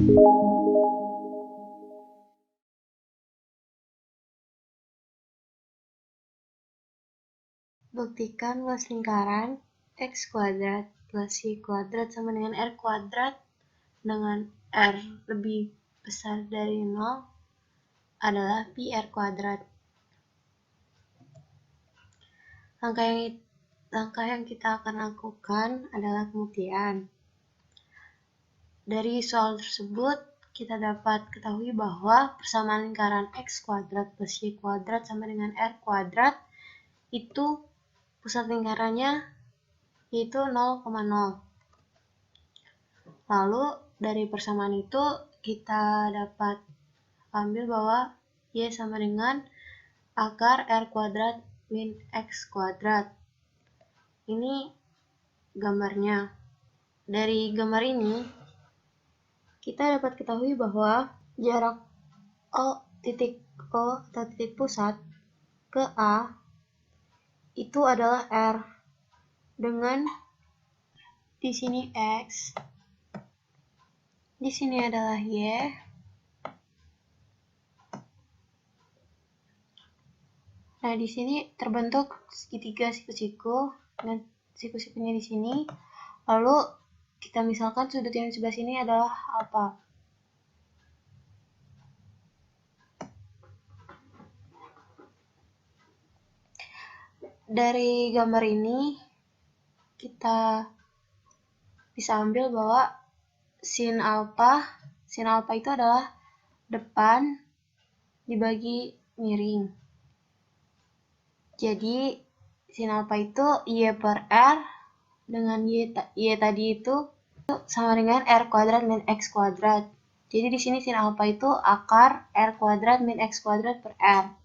Buktikan luas lingkaran X kuadrat plus Y kuadrat sama dengan R kuadrat dengan R lebih besar dari 0 adalah pi R kuadrat. Langkah yang kita akan lakukan adalah pembuktian. Dari soal tersebut, kita dapat ketahui bahwa persamaan lingkaran X kuadrat plus Y kuadrat sama dengan R kuadrat itu pusat lingkarannya yaitu 0,0. Lalu dari persamaan itu kita dapat ambil bahwa Y sama dengan akar R kuadrat min X kuadrat. Ini gambarnya. Dari gambar ini kita dapat ketahui bahwa jarak O atau titik pusat ke A itu adalah R dengan di sini X, di sini adalah Y, nah di sini terbentuk segitiga siku-siku dan siku-sikunya di sini. Lalu kita misalkan sudut yang sebelah sini adalah alfa. Dari gambar ini kita bisa ambil bahwa sin alfa itu adalah depan dibagi miring. Jadi sin alfa itu Y per R dengan Y tadi itu sama dengan R kuadrat min X kuadrat. Jadi di sini sin alfa itu akar R kuadrat min X kuadrat per R.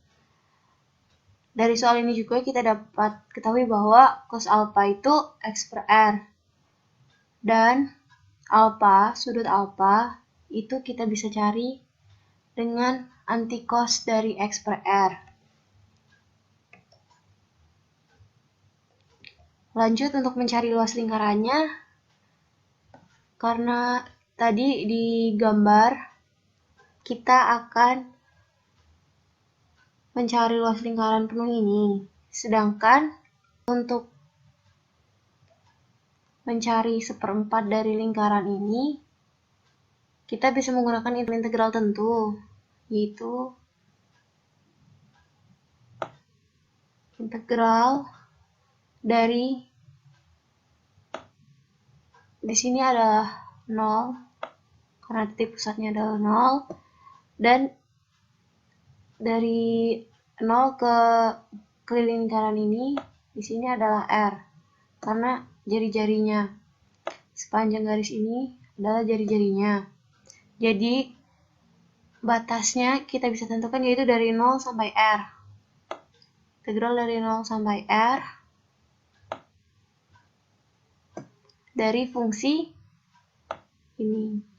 Dari soal ini juga kita dapat ketahui bahwa cos alfa itu X per R. Dan alfa, sudut alfa, itu kita bisa cari dengan antikos dari X per R. Lanjut untuk mencari luas lingkarannya, karena tadi di gambar kita akan mencari luas lingkaran penuh ini. Sedangkan untuk mencari 1/4 dari lingkaran ini, kita bisa menggunakan integral tentu, yaitu integral dari di sini adalah 0 karena titik pusatnya adalah 0, dan dari 0 ke keliling lingkaran ini di sini adalah R karena jari-jarinya. Sepanjang garis ini adalah jari-jarinya. Jadi batasnya kita bisa tentukan yaitu dari 0 sampai R. Integral dari 0 sampai R dari fungsi ini.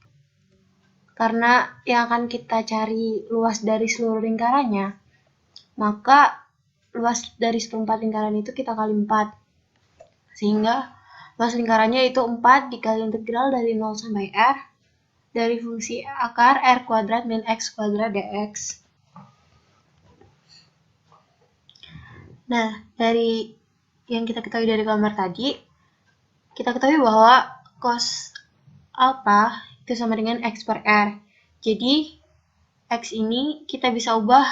Karena yang akan kita cari luas dari seluruh lingkarannya, maka luas dari 1/4 lingkaran itu kita kali 4. Sehingga luas lingkarannya itu 4 dikali integral dari 0 sampai R dari fungsi akar R kuadrat min X kuadrat dx. Nah, dari yang kita ketahui dari gambar tadi, kita ketahui bahwa cos alfa itu sama dengan X per R. Jadi, X ini kita bisa ubah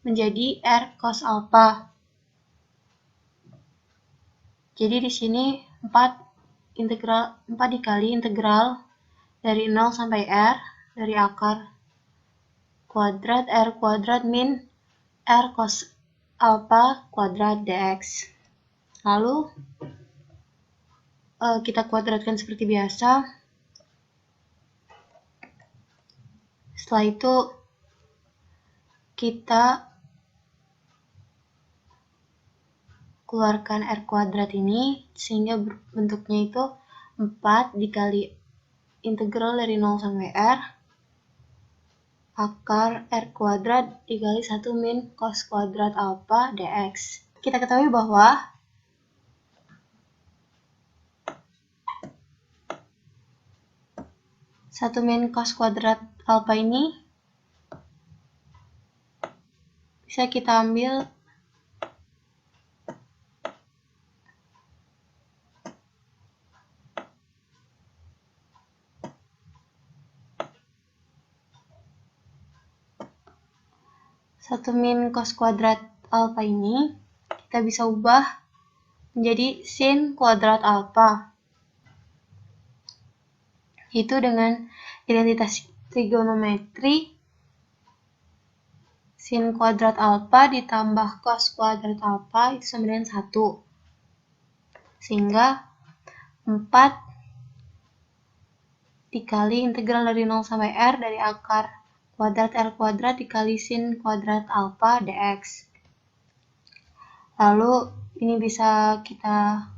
menjadi R cos alfa. Jadi di sini 4 dikali integral dari 0 sampai R dari akar kuadrat R kuadrat min R cos alfa kuadrat dx. Lalu kita kuadratkan seperti biasa. Setelah itu kita keluarkan R kuadrat ini sehingga bentuknya itu 4 dikali integral dari 0 sampai R akar R kuadrat dikali 1 min cos kuadrat alfa dx. Kita ketahui bahwa 1 min cos kuadrat alfa ini bisa kita ambil satu min cos kuadrat alfa ini kita bisa ubah menjadi sin kuadrat alfa. Itu dengan identitas trigonometri sin kuadrat alfa ditambah cos kuadrat alfa itu sama dengan 1. Sehingga 4 dikali integral dari 0 sampai R dari akar kuadrat R kuadrat dikali sin kuadrat alfa dx. Lalu ini bisa kita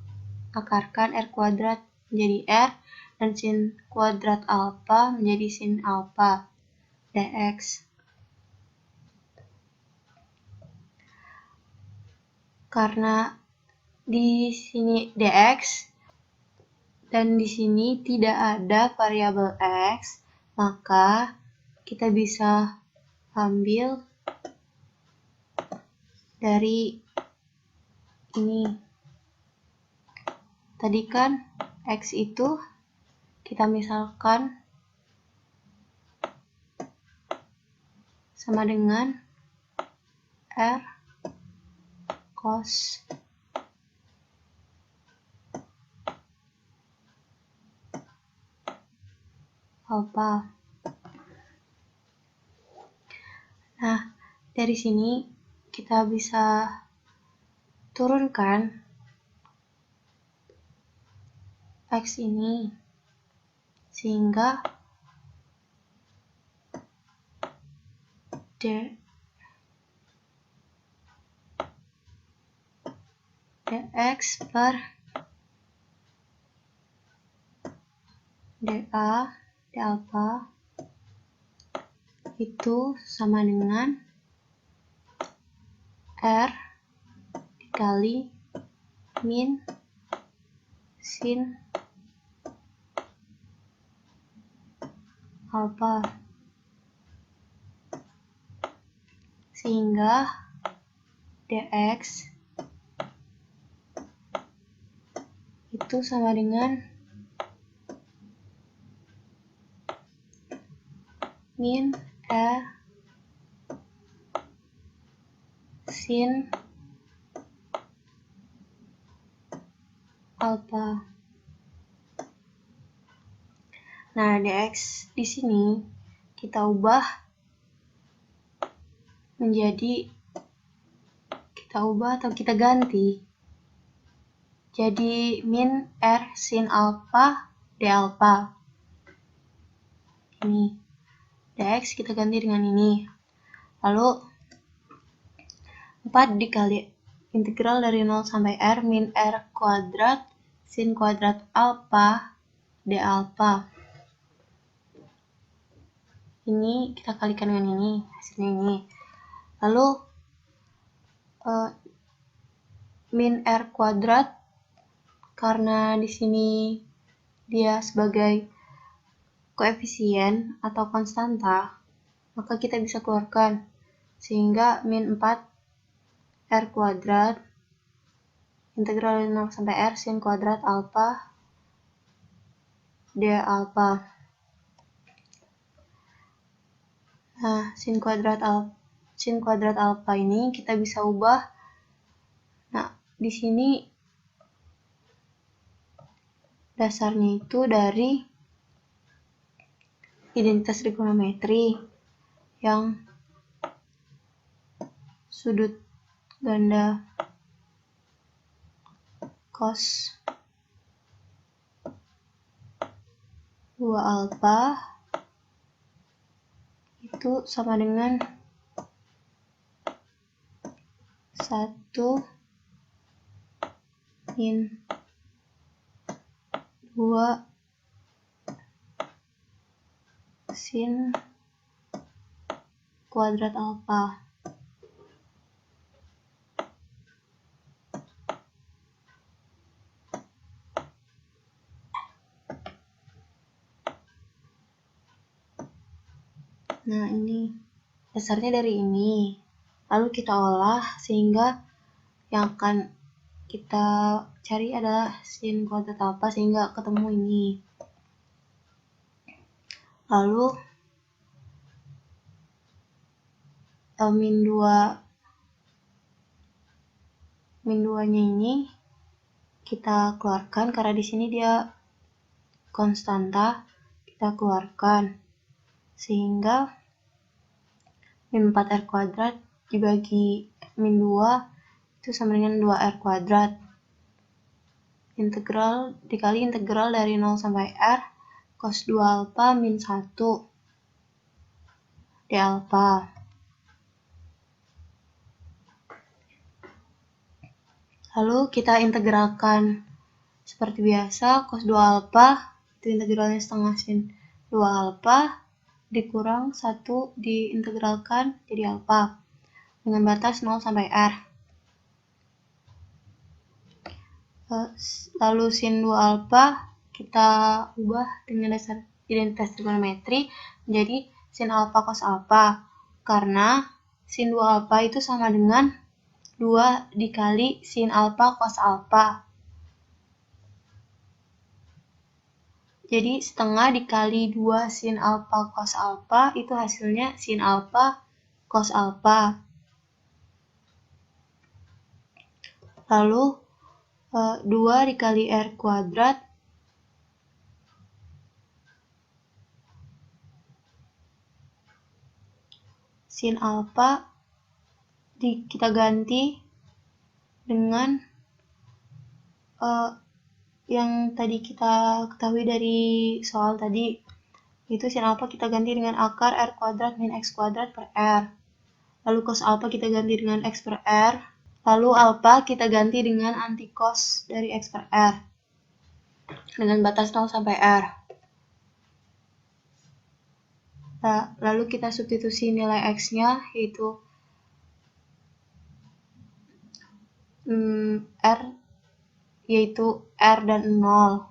akarkan R kuadrat menjadi R dan sin kuadrat alfa menjadi sin alfa dx. Karena di sini dx dan di sini tidak ada variabel x, maka kita bisa ambil dari ini. Tadi kan x itu kita misalkan sama dengan R cos alfa. Nah, dari sini kita bisa turunkan x ini sehingga dx per dA d alfa itu sama dengan R dikali min sin alfa. Sehingga dx itu sama dengan min R sin alfa. Nah, dx di sini kita ubah menjadi atau kita ganti jadi min R sin alfa d alfa. Ini dx kita ganti dengan ini. Lalu 4 dikali integral dari 0 sampai R min R kuadrat sin kuadrat alfa d alfa. Ini kita kalikan dengan ini, hasilnya ini. Lalu min R kuadrat, karena di sini dia sebagai koefisien atau konstanta, maka kita bisa keluarkan. Sehingga min 4 R kuadrat integral dari 0 sampai R sin kuadrat alfa d alfa. Nah, sin kuadrat alfa ini kita bisa ubah. Nah, di sini dasarnya itu dari identitas trigonometri yang sudut ganda cos 2 alfa itu sama dengan 1 min 2 sin kuadrat alfa. Nah, ini dasarnya dari ini. Lalu kita olah sehingga yang akan kita cari adalah sin kuadrat alfa sehingga ketemu ini. Lalu min 2-nya ini kita keluarkan karena di sini dia konstanta, kita keluarkan sehingga min 4r kuadrat dibagi min 2 itu sama dengan 2r kuadrat. Integral dikali integral dari 0 sampai r cos 2 alfa min 1 d alfa. Lalu kita integralkan seperti biasa, cos 2 alfa itu integralnya setengah sin 2 alfa dikurang 1 diintegralkan jadi alfa dengan batas 0 sampai r. Lalu sin 2 alfa kita ubah dengan dasar identitas trigonometri menjadi sin alfa cos alfa, karena sin 2 alfa itu sama dengan 2 dikali sin alfa cos alfa. Jadi setengah dikali 2 sin alfa cos alfa itu hasilnya sin alfa cos alfa. Lalu 2 dikali r kuadrat sin alfa kita ganti dengan yang tadi kita ketahui dari soal tadi, itu sin alfa kita ganti dengan akar r kuadrat min x kuadrat per r. Lalu cos alfa kita ganti dengan x per r. Lalu alfa kita ganti dengan antikos dari x per r dengan batas 0 sampai r. Nah, lalu kita substitusi nilai x-nya yaitu r dan 0.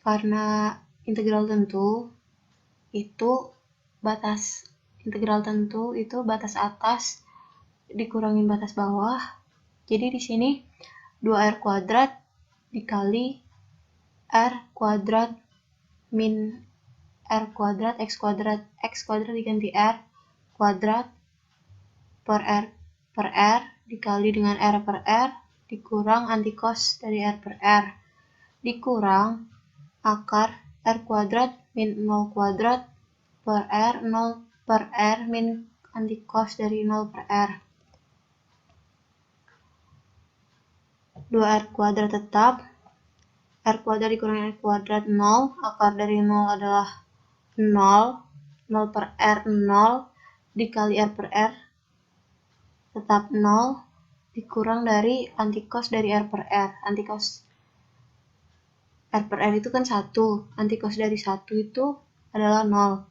Karena integral tentu itu batas atas dikurangin batas bawah. Jadi di sini 2r kuadrat dikali r kuadrat min r kuadrat x kuadrat diganti r kuadrat per r dikali dengan r per r dikurang antikos dari r per r dikurang akar r kuadrat min 0 kuadrat per r 0 per r min antikos dari 0 per r. 2r kuadrat tetap, r kuadrat dikurangi r kuadrat 0, akar dari 0 adalah 0, 0 per r 0 dikali r per r tetap 0 dikurang dari antikos dari r per r. Antikos r per r itu kan 1, antikos dari 1 itu adalah 0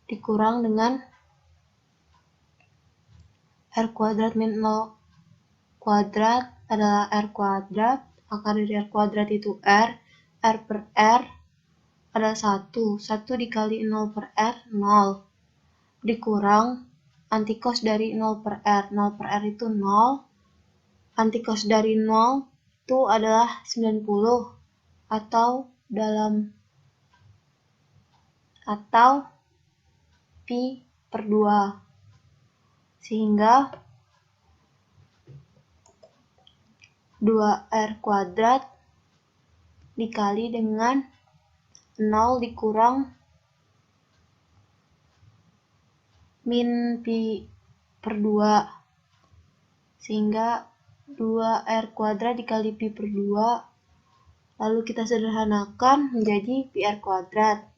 dikurang dengan r kuadrat min 0 kuadrat adalah r kuadrat, akar dari r kuadrat itu r per r adalah 1 dikali 0 per r 0 dikurang antikos dari 0 per r, 0 per r itu 0, antikos dari 0 itu adalah 90 atau pi per 2 sehingga 2r kuadrat dikali dengan 0 dikurang min pi per 2 sehingga 2r kuadrat dikali pi per 2 lalu kita sederhanakan menjadi pi r kuadrat.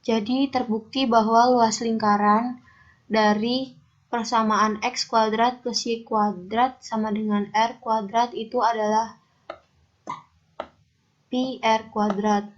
Jadi terbukti bahwa luas lingkaran dari persamaan x kuadrat plus y kuadrat sama dengan r kuadrat itu adalah pi r kuadrat.